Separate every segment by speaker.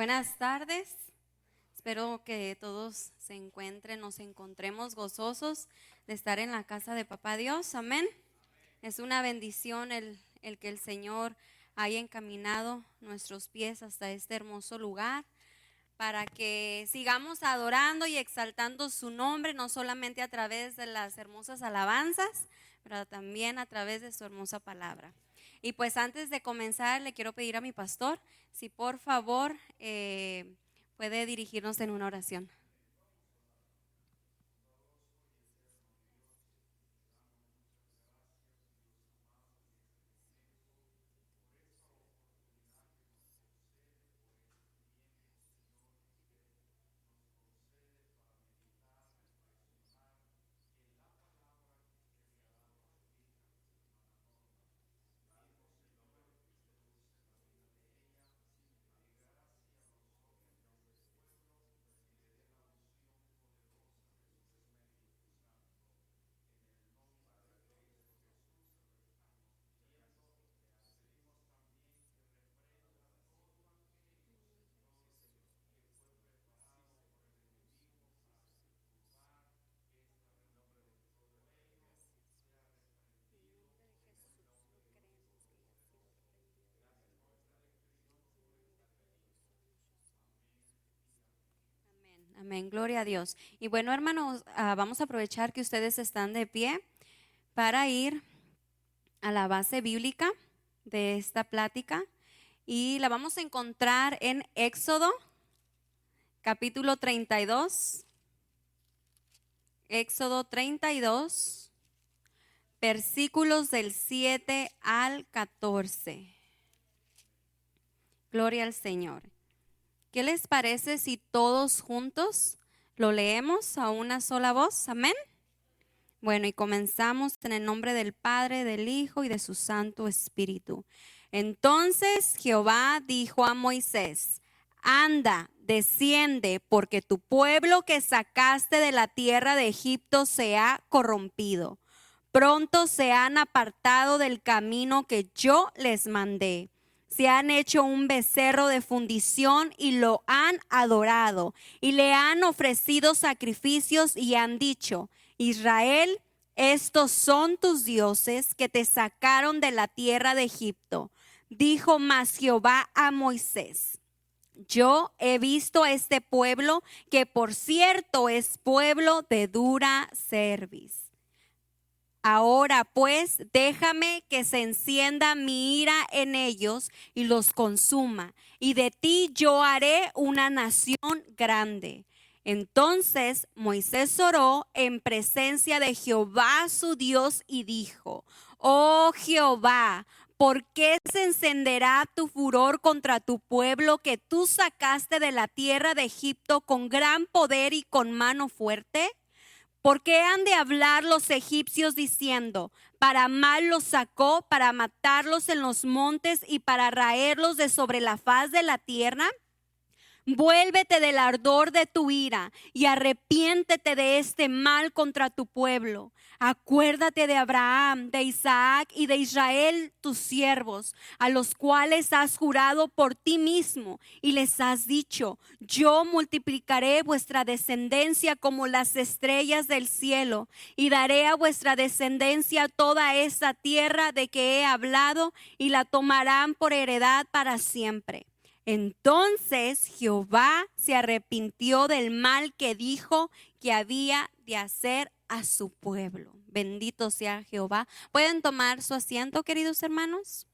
Speaker 1: Buenas tardes, espero que todos nos encontremos gozosos de estar en la casa de Papá Dios, amén. Es una bendición el que el Señor haya encaminado nuestros pies hasta este hermoso lugar para que sigamos adorando y exaltando su nombre, no solamente a través de las hermosas alabanzas, pero también a través de su hermosa palabra. Y pues antes de comenzar le quiero pedir a mi pastor si por favor puede dirigirnos en una oración. Amén, gloria a Dios. Y bueno, hermanos, vamos a aprovechar que ustedes están de pie para ir a la base bíblica de esta plática y la vamos a encontrar en Éxodo capítulo 32. Éxodo 32, versículos del 7 al 14. Gloria al Señor. ¿Qué les parece si todos juntos lo leemos a una sola voz? Amén. Bueno, y comenzamos en el nombre del Padre, del Hijo y de su Santo Espíritu. Entonces Jehová dijo a Moisés: anda, desciende, porque tu pueblo que sacaste de la tierra de Egipto se ha corrompido. Pronto se han apartado del camino que yo les mandé. Se han hecho un becerro de fundición y lo han adorado, y le han ofrecido sacrificios y han dicho: Israel, estos son tus dioses que te sacaron de la tierra de Egipto. Dijo más Jehová a Moisés: yo he visto a este pueblo, que por cierto es pueblo de dura cerviz. Ahora pues déjame que se encienda mi ira en ellos y los consuma, y de ti yo haré una nación grande. Entonces Moisés oró en presencia de Jehová su Dios y dijo: oh Jehová, ¿por qué se encenderá tu furor contra tu pueblo que tú sacaste de la tierra de Egipto con gran poder y con mano fuerte? ¿Por qué han de hablar los egipcios diciendo: para mal los sacó, para matarlos en los montes y para raerlos de sobre la faz de la tierra? Vuélvete del ardor de tu ira y arrepiéntete de este mal contra tu pueblo. Acuérdate de Abraham, de Isaac y de Israel, tus siervos, a los cuales has jurado por ti mismo y les has dicho: yo multiplicaré vuestra descendencia como las estrellas del cielo, y daré a vuestra descendencia toda esa tierra de que he hablado, y la tomarán por heredad para siempre. Entonces Jehová se arrepintió del mal que dijo que había de hacer a su pueblo. Bendito sea Jehová. ¿Pueden tomar su asiento, queridos hermanos?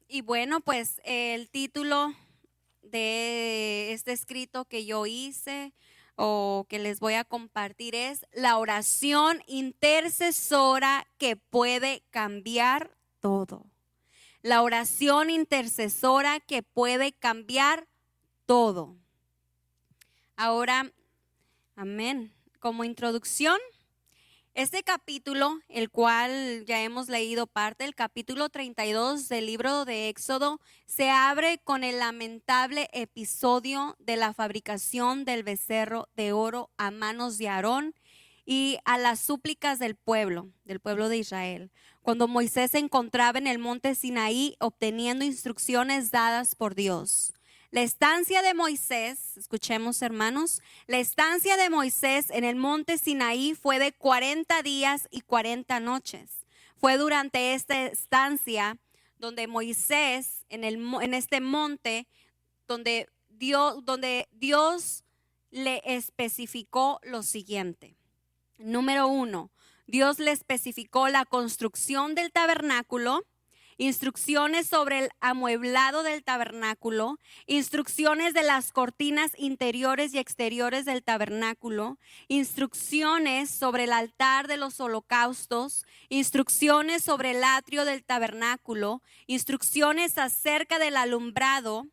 Speaker 1: Y bueno, pues el título de este escrito que yo hice o que les voy a compartir es: la oración intercesora que puede cambiar todo. La oración intercesora que puede cambiar todo. Ahora, amén. Como introducción, este capítulo, el cual ya hemos leído parte, el capítulo 32 del libro de Éxodo, se abre con el lamentable episodio de la fabricación del becerro de oro a manos de Aarón y a las súplicas del pueblo de Israel. Cuando Moisés se encontraba en el monte Sinaí obteniendo instrucciones dadas por Dios. La estancia de Moisés, escuchemos hermanos, la estancia de Moisés en el monte Sinaí fue de 40 días y 40 noches. Fue durante esta estancia donde Moisés, en este monte, donde Dios le especificó lo siguiente. Número 1, Dios le especificó la construcción del tabernáculo, instrucciones sobre el amueblado del tabernáculo, instrucciones de las cortinas interiores y exteriores del tabernáculo, instrucciones sobre el altar de los holocaustos, instrucciones sobre el atrio del tabernáculo, instrucciones acerca del alumbrado.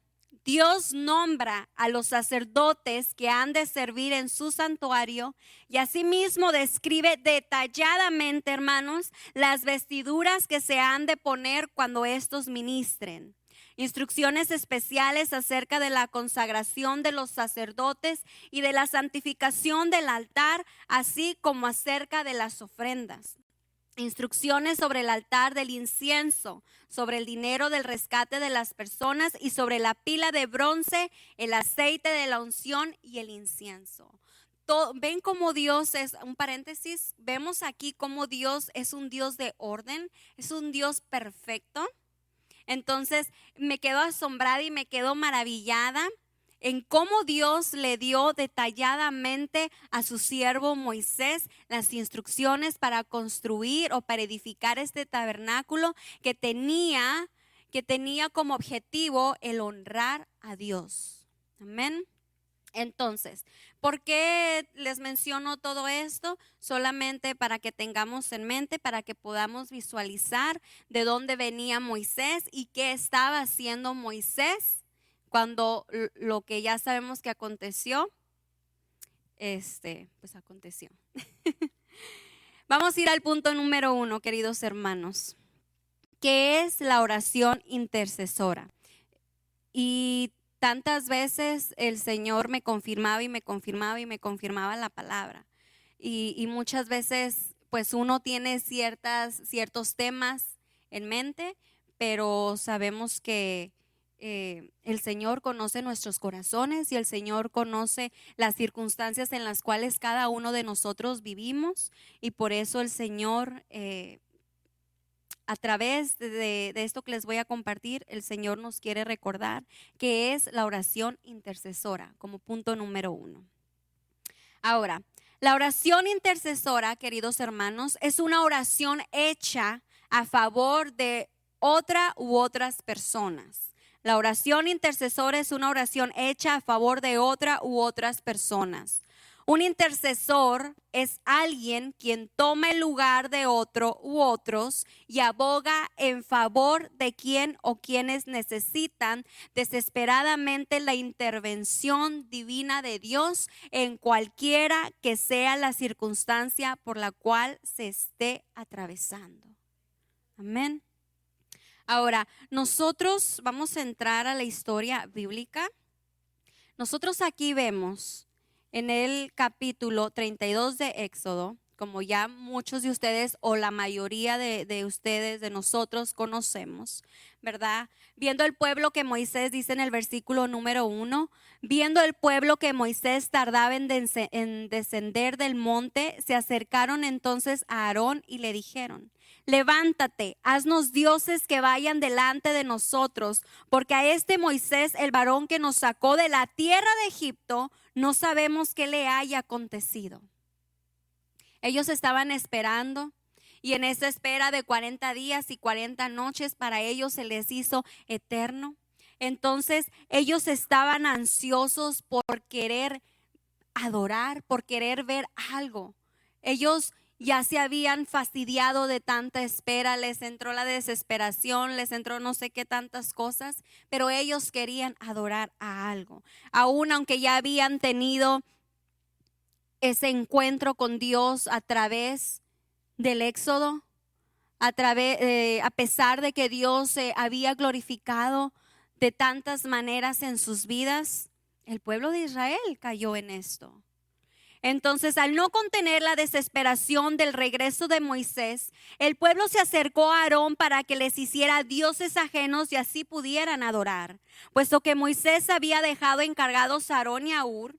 Speaker 1: Dios nombra a los sacerdotes que han de servir en su santuario y asimismo describe detalladamente, hermanos, las vestiduras que se han de poner cuando estos ministren. Instrucciones especiales acerca de la consagración de los sacerdotes y de la santificación del altar, así como acerca de las ofrendas. Instrucciones sobre el altar del incienso, sobre el dinero del rescate de las personas y sobre la pila de bronce, el aceite de la unción y el incienso. Ven cómo Dios es, un paréntesis, vemos aquí cómo Dios es un Dios de orden, es un Dios perfecto. Entonces me quedo asombrada y me quedo maravillada en cómo Dios le dio detalladamente a su siervo Moisés las instrucciones para construir o para edificar este tabernáculo que tenía como objetivo el honrar a Dios. Amén. Entonces, ¿por qué les menciono todo esto? Solamente para que tengamos en mente, para que podamos visualizar de dónde venía Moisés y qué estaba haciendo Moisés cuando lo que ya sabemos que aconteció, pues aconteció. Vamos a ir al punto número 1, queridos hermanos, que es la oración intercesora. Y tantas veces el Señor me confirmaba y me confirmaba y me confirmaba la palabra. Y muchas veces pues uno tiene ciertos temas en mente, pero sabemos que el Señor conoce nuestros corazones y el Señor conoce las circunstancias en las cuales cada uno de nosotros vivimos, y por eso el Señor a través de esto que les voy a compartir, el Señor nos quiere recordar que es la oración intercesora como punto número 1. Ahora, la oración intercesora, queridos hermanos, es una oración hecha a favor de otra u otras personas. La oración intercesora es una oración hecha a favor de otra u otras personas. Un intercesor es alguien quien toma el lugar de otro u otros y aboga en favor de quien o quienes necesitan desesperadamente la intervención divina de Dios en cualquiera que sea la circunstancia por la cual se esté atravesando. Amén. Ahora, nosotros vamos a entrar a la historia bíblica. Nosotros aquí vemos en el capítulo 32 de Éxodo, como ya muchos de ustedes o la mayoría de ustedes, de nosotros conocemos, ¿verdad? Viendo el pueblo que Moisés dice en el versículo número 1, viendo el pueblo que Moisés tardaba en descender del monte, se acercaron entonces a Aarón y le dijeron: levántate, haznos dioses que vayan delante de nosotros, porque a este Moisés, el varón que nos sacó de la tierra de Egipto, no sabemos qué le haya acontecido. Ellos estaban esperando, y en esa espera de 40 días y 40 noches para ellos se les hizo eterno. Entonces ellos estaban ansiosos por querer adorar, por querer ver algo. Ellos ya se habían fastidiado de tanta espera, les entró la desesperación, les entró no sé qué tantas cosas, pero ellos querían adorar a algo. Aún aunque ya habían tenido ese encuentro con Dios a través del Éxodo, a pesar de que Dios se había glorificado de tantas maneras en sus vidas, el pueblo de Israel cayó en esto. Entonces, al no contener la desesperación del regreso de Moisés, el pueblo se acercó a Aarón para que les hiciera dioses ajenos y así pudieran adorar. Puesto que Moisés había dejado encargados a Aarón y a Hur,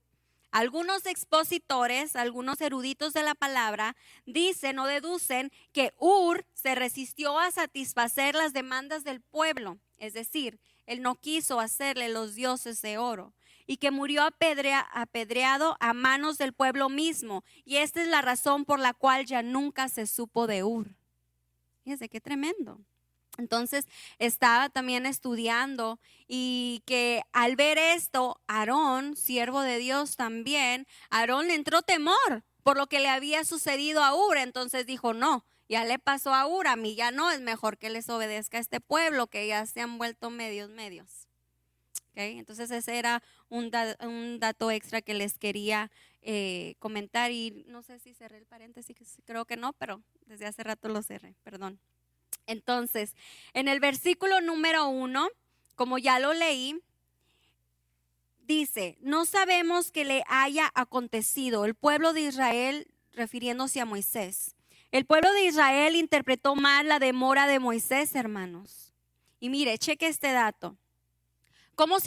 Speaker 1: algunos expositores, algunos eruditos de la palabra, dicen o deducen que Hur se resistió a satisfacer las demandas del pueblo, es decir, él no quiso hacerle los dioses de oro, y que murió apedreado a manos del pueblo mismo. Y esta es la razón por la cual ya nunca se supo de Hur. Fíjense qué tremendo. Entonces estaba también estudiando y que al ver esto, Aarón, siervo de Dios también, Aarón le entró temor por lo que le había sucedido a Hur. Entonces dijo, no, ya le pasó a Hur, a mí ya no, es mejor que les obedezca a este pueblo que ya se han vuelto medios. Okay, entonces ese era un dato extra que les quería comentar, y no sé si cerré el paréntesis, creo que no, pero desde hace rato lo cerré, perdón. Entonces, en el versículo número 1, como ya lo leí, dice, no sabemos qué le haya acontecido. El pueblo de Israel, refiriéndose a Moisés, el pueblo de Israel interpretó mal la demora de Moisés, hermanos. Y mire, cheque este dato. ¿Cómo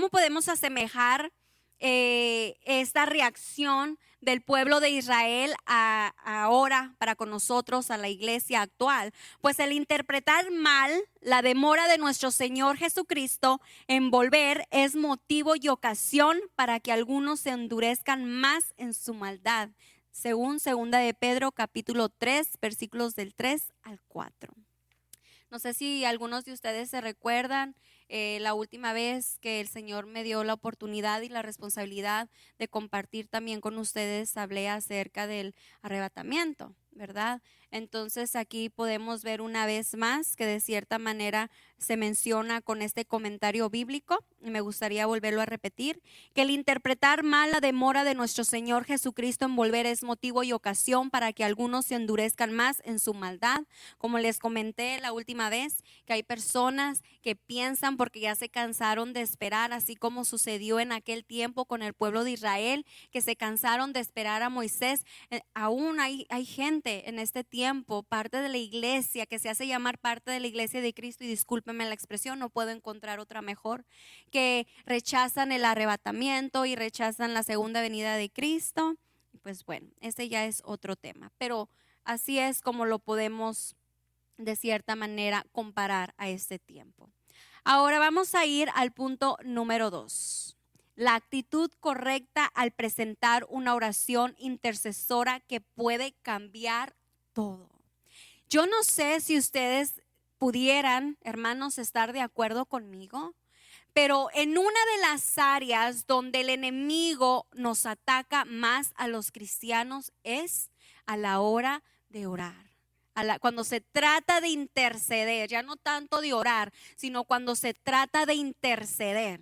Speaker 1: podemos asemejar esta reacción del pueblo de Israel ahora para con nosotros, a la iglesia actual? Pues el interpretar mal la demora de nuestro Señor Jesucristo en volver es motivo y ocasión para que algunos se endurezcan más en su maldad, según 2 de Pedro capítulo 3, versículos del 3 al 4. No sé si algunos de ustedes se recuerdan la última vez que el Señor me dio la oportunidad y la responsabilidad de compartir también con ustedes, hablé acerca del arrebatamiento, ¿verdad? Entonces aquí podemos ver una vez más que de cierta manera se menciona con este comentario bíblico, y me gustaría volverlo a repetir, que el interpretar mal la demora de nuestro Señor Jesucristo en volver es motivo y ocasión para que algunos se endurezcan más en su maldad. Como les comenté la última vez, que hay personas que piensan, porque ya se cansaron de esperar, así como sucedió en aquel tiempo con el pueblo de Israel, que se cansaron de esperar a Moisés. Aún hay gente en este tiempo, parte de la iglesia, que se hace llamar parte de la iglesia de Cristo, y discúlpenme la expresión, no puedo encontrar otra mejor, que rechazan el arrebatamiento y rechazan la segunda venida de Cristo. Pues bueno, ese ya es otro tema, pero así es como lo podemos de cierta manera comparar a este tiempo. Ahora vamos a ir al punto número 2. La actitud correcta al presentar una oración intercesora que puede cambiar todo. Yo no sé si ustedes pudieran, hermanos, estar de acuerdo conmigo, pero en una de las áreas donde el enemigo nos ataca más a los cristianos es a la hora de orar. Cuando se trata de interceder, ya no tanto de orar, sino cuando se trata de interceder,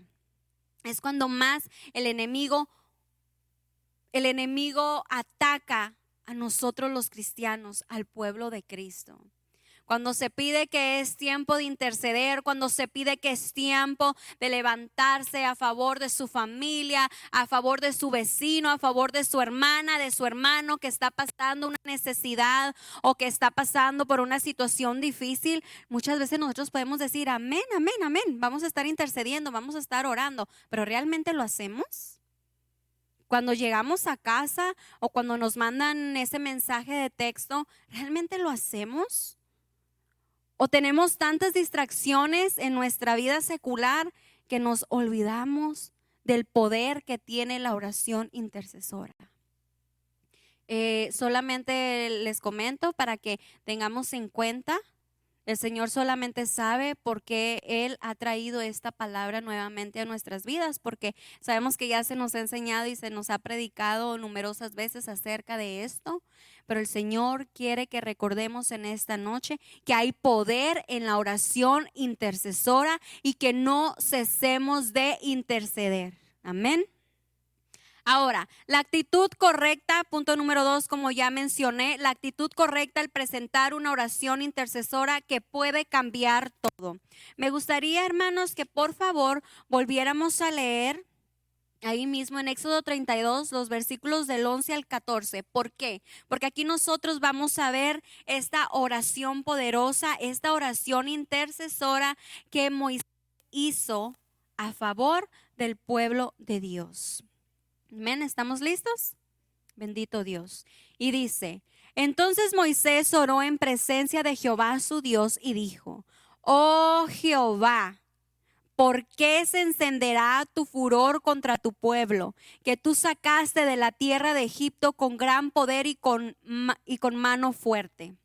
Speaker 1: es cuando más el enemigo ataca a nosotros los cristianos, al pueblo de Cristo. Cuando se pide que es tiempo de interceder, cuando se pide que es tiempo de levantarse a favor de su familia, a favor de su vecino, a favor de su hermana, de su hermano que está pasando una necesidad o que está pasando por una situación difícil, muchas veces nosotros podemos decir amén, amén, amén, vamos a estar intercediendo, vamos a estar orando, pero ¿realmente lo hacemos? Cuando llegamos a casa o cuando nos mandan ese mensaje de texto, ¿realmente lo hacemos? ¿O tenemos tantas distracciones en nuestra vida secular que nos olvidamos del poder que tiene la oración intercesora? Solamente les comento para que tengamos en cuenta, el Señor solamente sabe por qué Él ha traído esta palabra nuevamente a nuestras vidas, porque sabemos que ya se nos ha enseñado y se nos ha predicado numerosas veces acerca de esto, pero el Señor quiere que recordemos en esta noche que hay poder en la oración intercesora y que no cesemos de interceder. Amén. Ahora, la actitud correcta, punto número 2, como ya mencioné, la actitud correcta al presentar una oración intercesora que puede cambiar todo. Me gustaría, hermanos, que por favor volviéramos a leer ahí mismo en Éxodo 32, los versículos del 11 al 14. ¿Por qué? Porque aquí nosotros vamos a ver esta oración poderosa, esta oración intercesora que Moisés hizo a favor del pueblo de Dios. Amén, ¿estamos listos? Bendito Dios. Y dice: entonces Moisés oró en presencia de Jehová su Dios y dijo: oh Jehová, ¿por qué se encenderá tu furor contra tu pueblo, que tú sacaste de la tierra de Egipto con gran poder y con mano fuerte?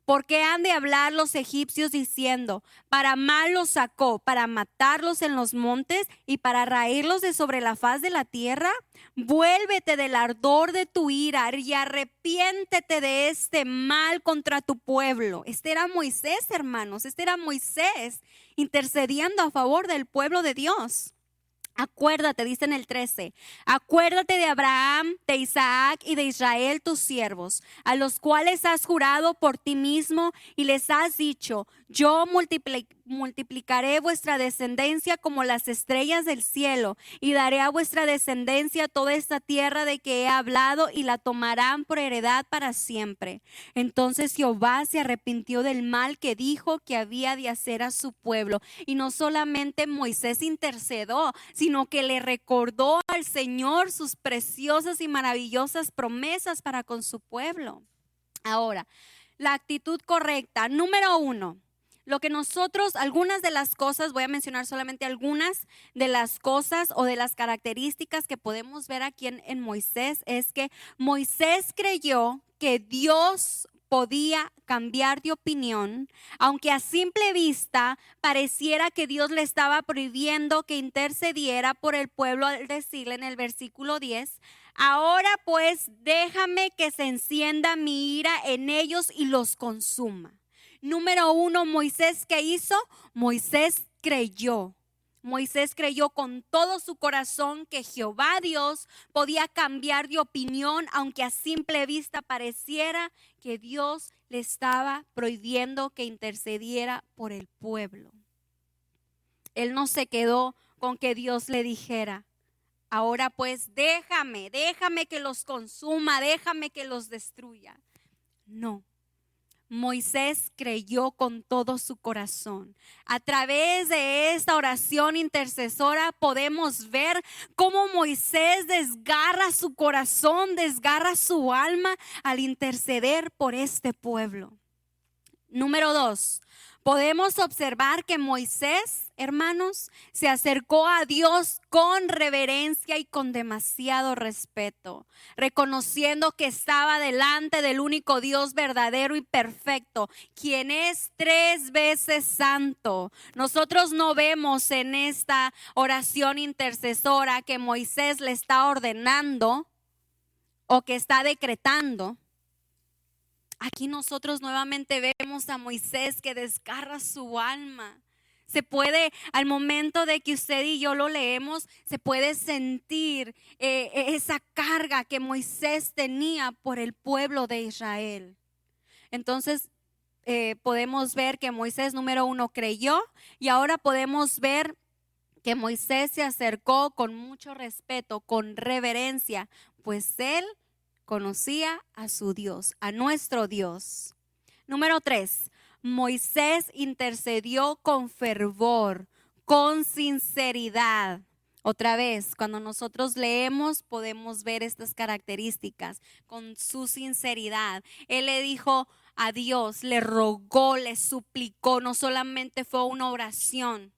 Speaker 1: ¿Por qué han de hablar los egipcios diciendo: para mal los sacó, para matarlos en los montes y para raerlos de sobre la faz de la tierra? Vuélvete del ardor de tu ira y arrepiéntete de este mal contra tu pueblo. Este era Moisés, hermanos, este era Moisés intercediendo a favor del pueblo de Dios. Acuérdate, dice en el 13, acuérdate de Abraham, de Isaac y de Israel tus siervos, a los cuales has jurado por ti mismo y les has dicho: yo multiplicaré vuestra descendencia como las estrellas del cielo, y daré a vuestra descendencia toda esta tierra de que he hablado, y la tomarán por heredad para siempre. Entonces Jehová se arrepintió del mal que dijo que había de hacer a su pueblo, y no solamente Moisés intercedió, sino que le recordó al Señor sus preciosas y maravillosas promesas para con su pueblo. Ahora, la actitud correcta, número 1. Lo que nosotros, algunas de las cosas, voy a mencionar solamente algunas de las cosas o de las características que podemos ver aquí en Moisés, es que Moisés creyó que Dios podía cambiar de opinión, aunque a simple vista pareciera que Dios le estaba prohibiendo que intercediera por el pueblo, al decirle en el versículo 10: ahora pues déjame que se encienda mi ira en ellos y los consuma. Número 1, Moisés, ¿qué hizo? Moisés creyó. Moisés creyó con todo su corazón que Jehová Dios podía cambiar de opinión, aunque a simple vista pareciera que Dios le estaba prohibiendo que intercediera por el pueblo. Él no se quedó con que Dios le dijera: ahora pues déjame que los consuma, déjame que los destruya. No. Moisés creyó con todo su corazón. A través de esta oración intercesora podemos ver cómo Moisés desgarra su corazón, desgarra su alma al interceder por este pueblo. Número 2. Podemos observar que Moisés, hermanos, se acercó a Dios con reverencia y con demasiado respeto, reconociendo que estaba delante del único Dios verdadero y perfecto, quien es 3 veces santo. Nosotros no vemos en esta oración intercesora que Moisés le está ordenando o que está decretando. Aquí nosotros nuevamente vemos a Moisés que desgarra su alma. Se puede, al momento de que usted y yo lo leemos, se puede sentir esa carga que Moisés tenía por el pueblo de Israel. Entonces podemos ver que Moisés, número 1, creyó, y ahora podemos ver que Moisés se acercó con mucho respeto, con reverencia, pues él conocía a su Dios, a nuestro Dios. Número 3, Moisés intercedió con fervor, con sinceridad. Otra vez, cuando nosotros leemos podemos ver estas características con su sinceridad. Él le dijo a Dios, le rogó, le suplicó, no solamente fue una oración,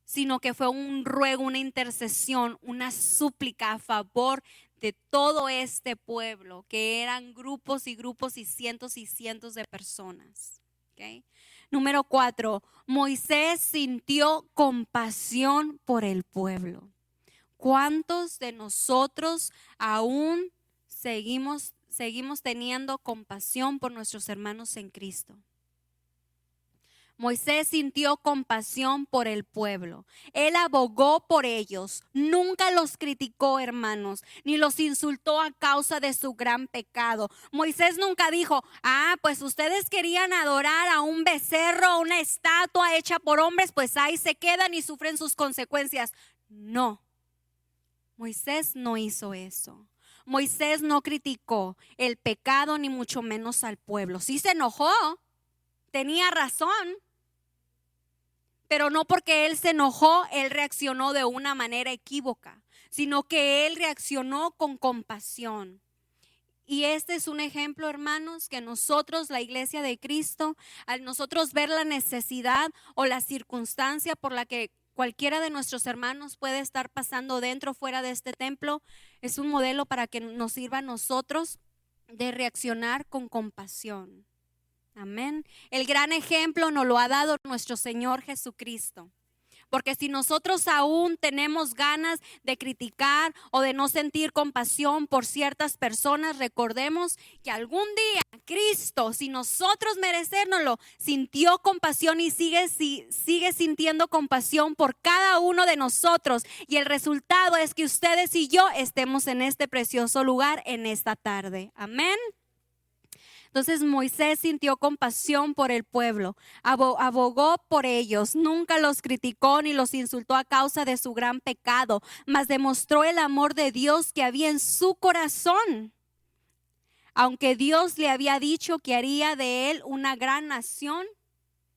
Speaker 1: sino que fue un ruego, una intercesión, una súplica a favor de todo este pueblo, que eran grupos y grupos y cientos de personas. ¿Okay? Número 4, Moisés sintió compasión por el pueblo. ¿Cuántos de nosotros aún seguimos teniendo compasión por nuestros hermanos en Cristo? Moisés sintió compasión por el pueblo. Él abogó por ellos. Nunca los criticó, hermanos, ni los insultó a causa de su gran pecado. Moisés nunca dijo: pues ustedes querían adorar a un becerro, a una estatua hecha por hombres, pues ahí se quedan y sufren sus consecuencias. No. Moisés no hizo eso. Moisés no criticó el pecado ni mucho menos al pueblo. Sí se enojó, tenía razón, pero no porque él se enojó, él reaccionó de una manera equívoca, sino que él reaccionó con compasión. Y este es un ejemplo, hermanos, que nosotros, la iglesia de Cristo, al nosotros ver la necesidad o la circunstancia por la que cualquiera de nuestros hermanos puede estar pasando dentro o fuera de este templo, es un modelo para que nos sirva a nosotros de reaccionar con compasión. Amén. El gran ejemplo nos lo ha dado nuestro Señor Jesucristo. Porque si nosotros aún tenemos ganas de criticar o de no sentir compasión por ciertas personas, recordemos que algún día Cristo, sin nosotros merecérnoslo, sintió compasión y sigue sintiendo compasión por cada uno de nosotros. Y el resultado es que ustedes y yo estemos en este precioso lugar en esta tarde. Amén. Entonces Moisés sintió compasión por el pueblo, abogó por ellos, nunca los criticó ni los insultó a causa de su gran pecado, mas demostró el amor de Dios que había en su corazón. Aunque Dios le había dicho que haría de él una gran nación,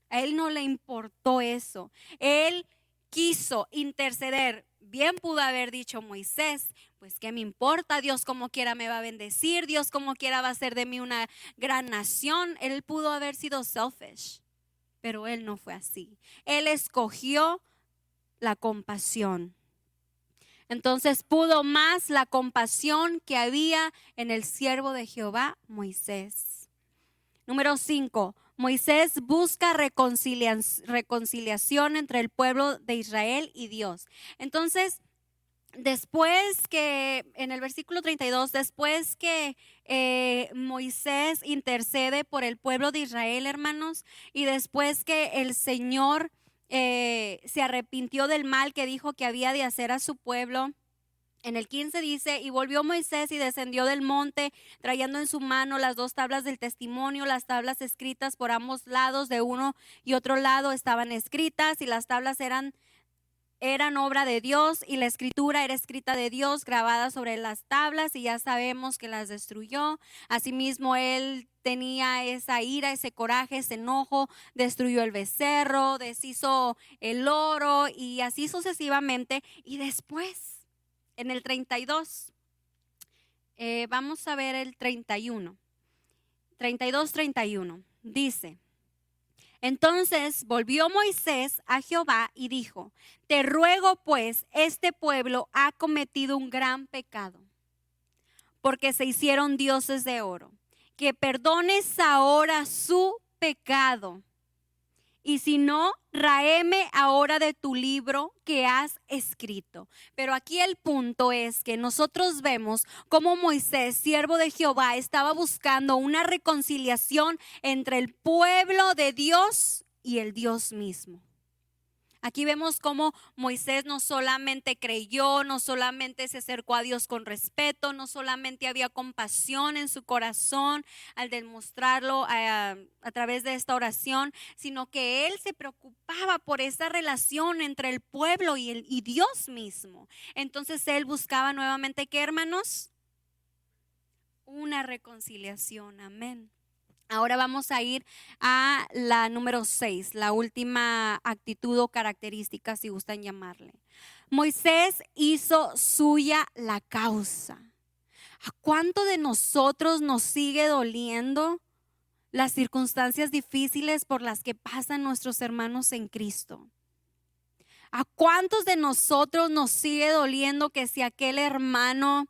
Speaker 1: a él no le importó eso. Él quiso interceder. Bien pudo haber dicho Moisés, pues qué me importa, Dios como quiera me va a bendecir, Dios como quiera va a hacer de mí una gran nación. Él pudo haber sido selfish, pero él no fue así. Él escogió la compasión. Entonces pudo más la compasión que había en el siervo de Jehová, Moisés. Número 5. Moisés busca reconciliación entre el pueblo de Israel y Dios. Entonces, después que, en el versículo 32, después que Moisés intercede por el pueblo de Israel, hermanos, y después que el Señor se arrepintió del mal que dijo que había de hacer a su pueblo. En el 15 dice, y volvió Moisés y descendió del monte, trayendo en su mano las 2 tablas del testimonio, las tablas escritas por ambos lados, de uno y otro lado estaban escritas, y las tablas eran obra de Dios, y la escritura era escrita de Dios, grabada sobre las tablas, y ya sabemos que las destruyó. Asimismo, él tenía esa ira, ese coraje, ese enojo, destruyó el becerro, deshizo el oro, y así sucesivamente. Y después, en el 32, vamos a ver el 31, 31, dice: entonces volvió Moisés a Jehová y dijo: te ruego pues, este pueblo ha cometido un gran pecado, porque se hicieron dioses de oro, que perdones ahora su pecado. Y si no, ráeme ahora de tu libro que has escrito. Pero aquí el punto es que nosotros vemos cómo Moisés, siervo de Jehová, estaba buscando una reconciliación entre el pueblo de Dios y el Dios mismo. Aquí vemos cómo Moisés no solamente creyó, no solamente se acercó a Dios con respeto, no solamente había compasión en su corazón al demostrarlo a través de esta oración, sino que él se preocupaba por esa relación entre el pueblo y Dios mismo. Entonces él buscaba nuevamente, ¿qué, hermanos? Una reconciliación. Amén. Ahora vamos a ir a la número 6, la última actitud o característica, si gustan llamarle. Moisés hizo suya la causa. ¿A cuánto de nosotros nos sigue doliendo las circunstancias difíciles por las que pasan nuestros hermanos en Cristo? ¿A cuántos de nosotros nos sigue doliendo que si aquel hermano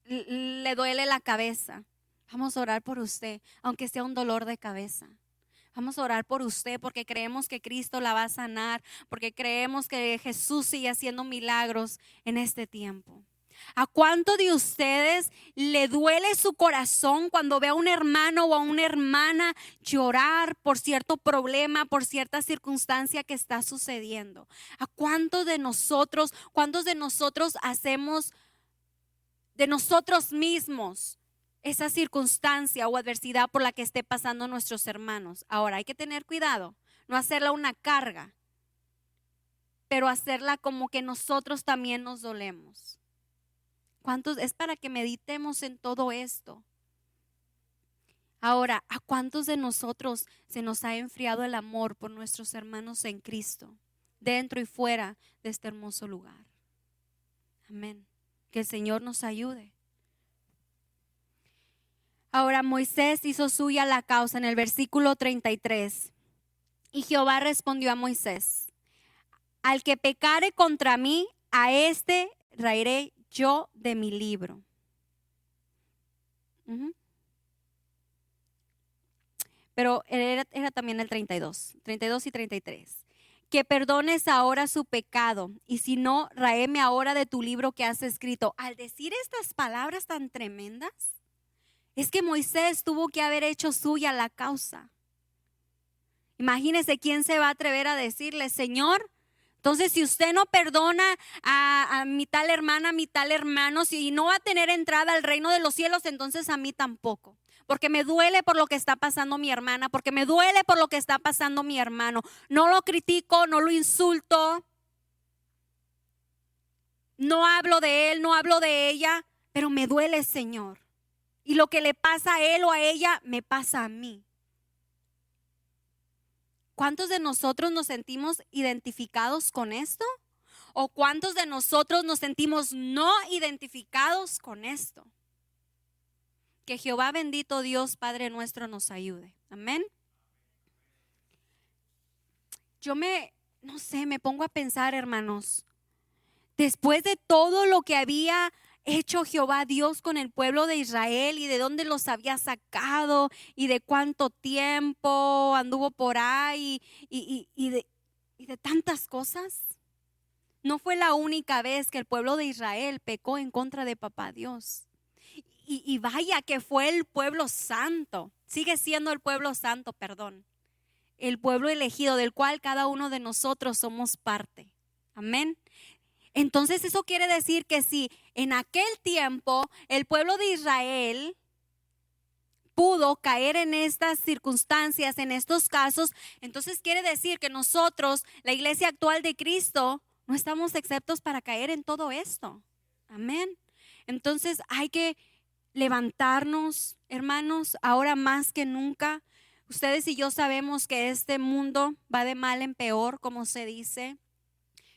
Speaker 1: le duele la cabeza? Vamos a orar por usted, aunque sea un dolor de cabeza. Vamos a orar por usted porque creemos que Cristo la va a sanar, porque creemos que Jesús sigue haciendo milagros en este tiempo. ¿A cuánto de ustedes le duele su corazón cuando ve a un hermano o a una hermana llorar por cierto problema, por cierta circunstancia que está sucediendo? ¿A cuántos de nosotros hacemos de nosotros mismos esa circunstancia o adversidad por la que esté pasando nuestros hermanos? Ahora hay que tener cuidado, no hacerla una carga. pero hacerla como que nosotros también nos dolemos. ¿Cuántos? Es para que meditemos en todo esto. Ahora, ¿a cuántos de nosotros se nos ha enfriado el amor por nuestros hermanos en Cristo, dentro y fuera de este hermoso lugar? Amén. Que el Señor nos ayude. Ahora Moisés hizo suya la causa en el versículo 33. Y Jehová respondió a Moisés: al que pecare contra mí, a este raeré yo de mi libro. Pero era también el 32 y 33. Que perdones ahora su pecado, y si no, raeme ahora de tu libro que has escrito. Al decir estas palabras tan tremendas, es que Moisés tuvo que haber hecho suya la causa. Imagínese quién se va a atrever a decirle: Señor, entonces si usted no perdona a mi tal hermana, a mi tal hermano, si no va a tener entrada al reino de los cielos, entonces a mí tampoco. Porque me duele por lo que está pasando mi hermana, porque me duele por lo que está pasando mi hermano. No lo critico, no lo insulto, no hablo de él, no hablo de ella, pero me duele, Señor. Y lo que le pasa a él o a ella, me pasa a mí. ¿Cuántos de nosotros nos sentimos identificados con esto? ¿O cuántos de nosotros nos sentimos no identificados con esto? Que Jehová bendito Dios Padre nuestro nos ayude. Amén. Yo no sé, me pongo a pensar, hermanos, después de todo lo que había hecho Jehová Dios con el pueblo de Israel y de dónde los había sacado y de cuánto tiempo anduvo por ahí y de tantas cosas. No fue la única vez que el pueblo de Israel pecó en contra de Papá Dios. Y vaya que fue el pueblo santo, sigue siendo el pueblo santo, perdón. El pueblo elegido del cual cada uno de nosotros somos parte. Amén. Entonces eso quiere decir que si en aquel tiempo el pueblo de Israel pudo caer en estas circunstancias, en estos casos, entonces quiere decir que nosotros, la iglesia actual de Cristo, no estamos exceptos para caer en todo esto. Amén. Entonces hay que levantarnos, hermanos, ahora más que nunca. Ustedes y yo sabemos que este mundo va de mal en peor, como se dice.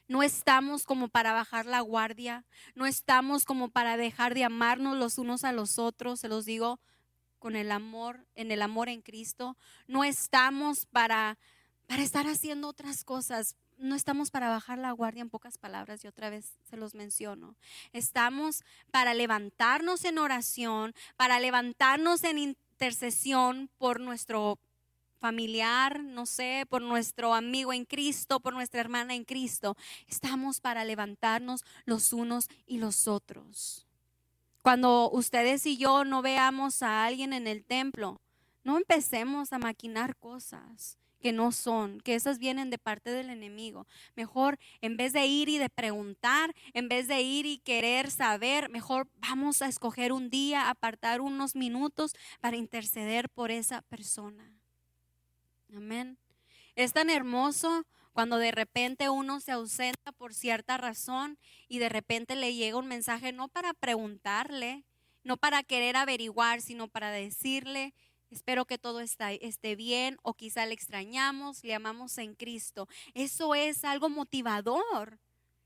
Speaker 1: No estamos como para bajar la guardia, no estamos como para dejar de amarnos los unos a los otros, se los digo con el amor en Cristo. No estamos para estar haciendo otras cosas. No estamos para bajar la guardia, en pocas palabras, y otra vez se los menciono. Estamos para levantarnos en oración, para levantarnos en intercesión por nuestro familiar, no sé, por nuestro amigo en Cristo, por nuestra hermana en Cristo. Estamos para levantarnos los unos y los otros. Cuando ustedes y yo no veamos a alguien en el templo, no empecemos a maquinar cosas que no son, que esas vienen de parte del enemigo. Mejor, en vez de ir y de preguntar, en vez de ir y querer saber, mejor vamos a escoger un día, apartar unos minutos para interceder por esa persona. Amén. Es tan hermoso cuando de repente uno se ausenta por cierta razón y de repente le llega un mensaje, no para preguntarle, no para querer averiguar, sino para decirle: espero que todo esté bien, o quizá le extrañamos, le amamos en Cristo. Eso es algo motivador.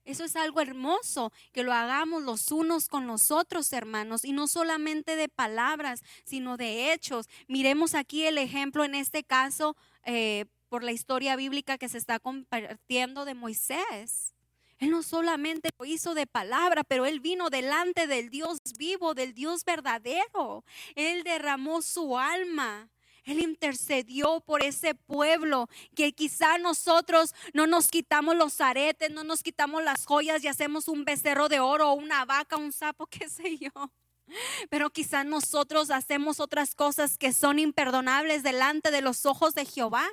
Speaker 1: Eso es algo hermoso, que lo hagamos los unos con los otros, hermanos, y no solamente de palabras, sino de hechos. Miremos aquí el ejemplo en este caso, por la historia bíblica que se está compartiendo de Moisés. Él no solamente lo hizo de palabra, pero él vino delante del Dios vivo, del Dios verdadero. Él derramó su alma. Él intercedió por ese pueblo, que quizá nosotros no nos quitamos los aretes, no nos quitamos las joyas y hacemos un becerro de oro o una vaca, un sapo, qué sé yo. Pero quizá nosotros hacemos otras cosas que son imperdonables delante de los ojos de Jehová.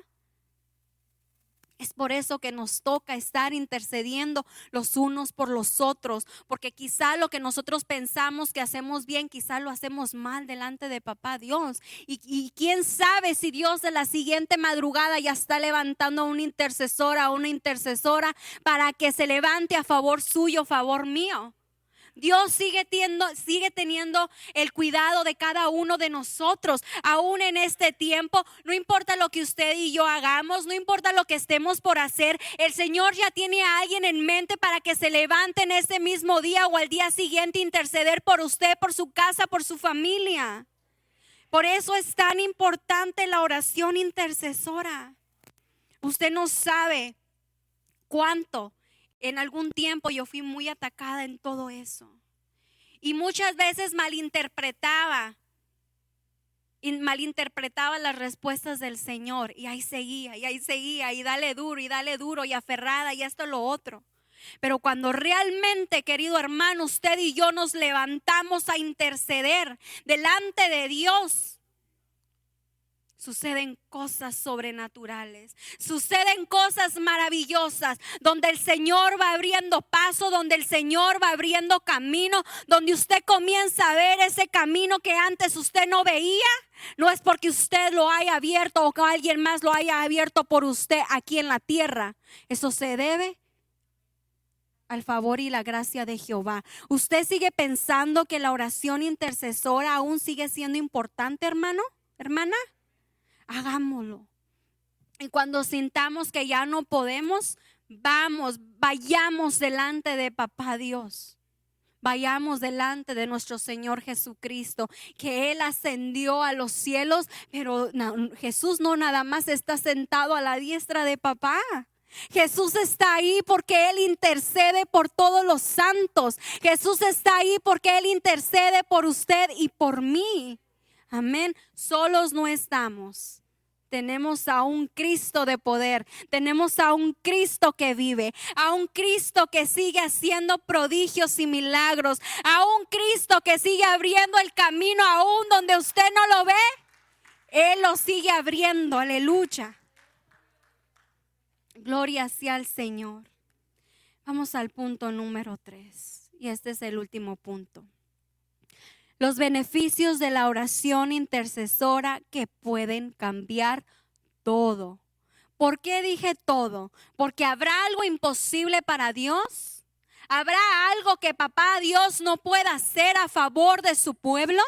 Speaker 1: Es por eso que nos toca estar intercediendo los unos por los otros, porque quizá lo que nosotros pensamos que hacemos bien, quizá lo hacemos mal delante de papá Dios. Y quién sabe si Dios de la siguiente madrugada ya está levantando a una intercesora o una intercesora para que se levante a favor suyo, a favor mío. Dios sigue teniendo el cuidado de cada uno de nosotros, aún en este tiempo. No importa lo que usted y yo hagamos, no importa lo que estemos por hacer, el Señor ya tiene a alguien en mente para que se levante en ese mismo día o al día siguiente, interceder por usted, por su casa, por su familia. Por eso es tan importante la oración intercesora. Usted no sabe cuánto. En algún tiempo yo fui muy atacada en todo eso. Y muchas veces malinterpretaba las respuestas del Señor. Y ahí seguía, y dale duro, y aferrada, y esto, lo otro. Pero cuando realmente, querido hermano, usted y yo nos levantamos a interceder delante de Dios, suceden cosas sobrenaturales, suceden cosas maravillosas, donde el Señor va abriendo paso, donde el Señor va abriendo camino, donde usted comienza a ver ese camino que antes usted no veía. No es porque usted lo haya abierto o que alguien más lo haya abierto por usted aquí en la tierra. Eso se debe al favor y la gracia de Jehová. ¿Usted sigue pensando que la oración intercesora aún sigue siendo importante, hermano, hermana? Hagámoslo. Y cuando sintamos que ya no podemos, vayamos delante de papá Dios. Vayamos delante de nuestro Señor Jesucristo, que Él ascendió a los cielos, pero Jesús no nada más está sentado a la diestra de papá. Jesús está ahí porque Él intercede por todos los santos. Jesús está ahí porque Él intercede por usted y por mí. Amén. Solos no estamos. Tenemos a un Cristo de poder. Tenemos a un Cristo que vive. A un Cristo que sigue haciendo prodigios y milagros. A un Cristo que sigue abriendo el camino aún donde usted no lo ve. Él lo sigue abriendo. Aleluya. Gloria sea al Señor. Vamos al punto número 3. Y este es el último punto. Los beneficios de la oración intercesora que pueden cambiar todo. ¿Por qué dije todo? Porque habrá algo imposible para Dios. ¿Habrá algo que papá Dios no pueda hacer a favor de su pueblo?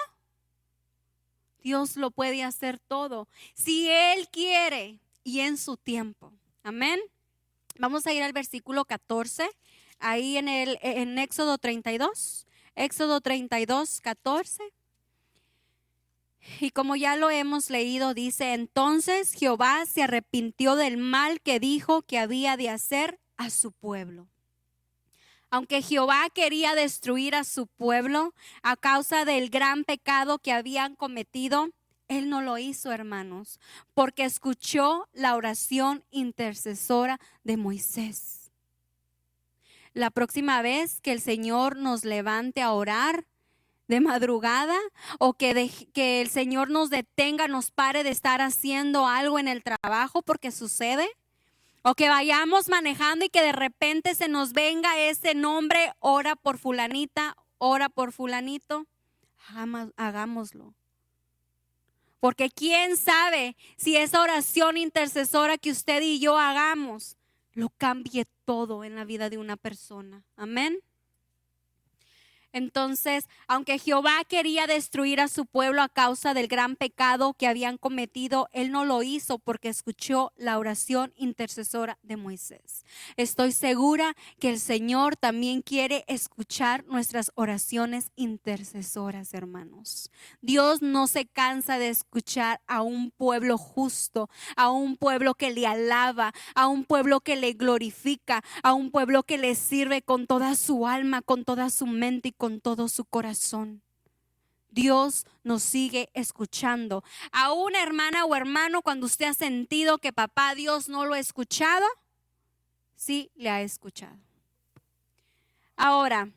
Speaker 1: Dios lo puede hacer todo si Él quiere y en su tiempo. Amén. Vamos a ir al versículo 14, ahí en Éxodo 32. Éxodo 32, 14. Y como ya lo hemos leído, dice: entonces Jehová se arrepintió del mal que dijo que había de hacer a su pueblo. Aunque Jehová quería destruir a su pueblo a causa del gran pecado que habían cometido, Él no lo hizo, hermanos, porque escuchó la oración intercesora de Moisés. La próxima vez que el Señor nos levante a orar de madrugada, o que el Señor nos detenga, nos pare de estar haciendo algo en el trabajo, porque sucede, o que vayamos manejando y que de repente se nos venga ese nombre: ora por fulanita, ora por fulanito, hagámoslo. Porque quién sabe si esa oración intercesora que usted y yo hagamos lo cambie todo en la vida de una persona. Amén. Entonces, aunque Jehová quería destruir a su pueblo a causa del gran pecado que habían cometido, Él no lo hizo porque escuchó la oración intercesora de Moisés. Estoy segura que el Señor también quiere escuchar nuestras oraciones intercesoras, hermanos. Dios no se cansa de escuchar a un pueblo justo, a un pueblo que le alaba, a un pueblo que le glorifica, a un pueblo que le sirve con toda su alma, con toda su mente y con todo su corazón. Dios nos sigue escuchando. A una hermana o hermano, cuando usted ha sentido que papá Dios no lo ha escuchado, sí le ha escuchado. Ahora,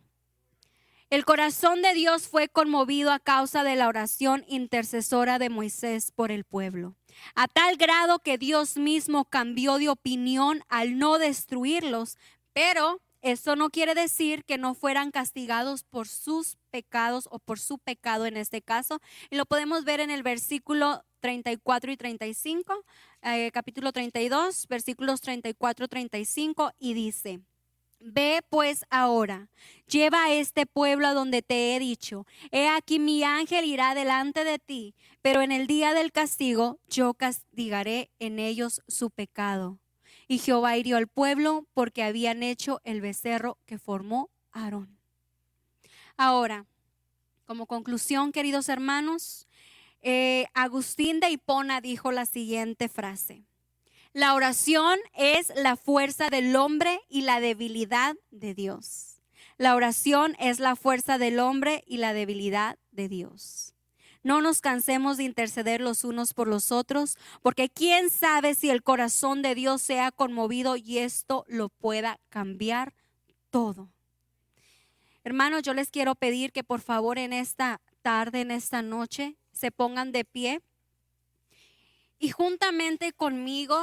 Speaker 1: El corazón de Dios fue conmovido a causa de la oración intercesora de Moisés por el pueblo, a tal grado que Dios mismo cambió de opinión al no destruirlos, pero eso no quiere decir que no fueran castigados por sus pecados o por su pecado en este caso. Y lo podemos ver en el versículo 34 y 35, capítulo 32, versículos 34 y 35, y dice: Ve pues ahora, lleva a este pueblo a donde te he dicho. He aquí mi ángel irá delante de ti, pero en el día del castigo yo castigaré en ellos su pecado. Y Jehová hirió al pueblo porque habían hecho el becerro que formó Aarón. Ahora, como conclusión, queridos hermanos, Agustín de Hipona dijo la siguiente frase: la oración es la fuerza del hombre y la debilidad de Dios. La oración es la fuerza del hombre y la debilidad de Dios. No nos cansemos de interceder los unos por los otros, porque quién sabe si el corazón de Dios sea conmovido y esto lo pueda cambiar todo. Hermanos, yo les quiero pedir que por favor en esta tarde, en esta noche, se pongan de pie y juntamente conmigo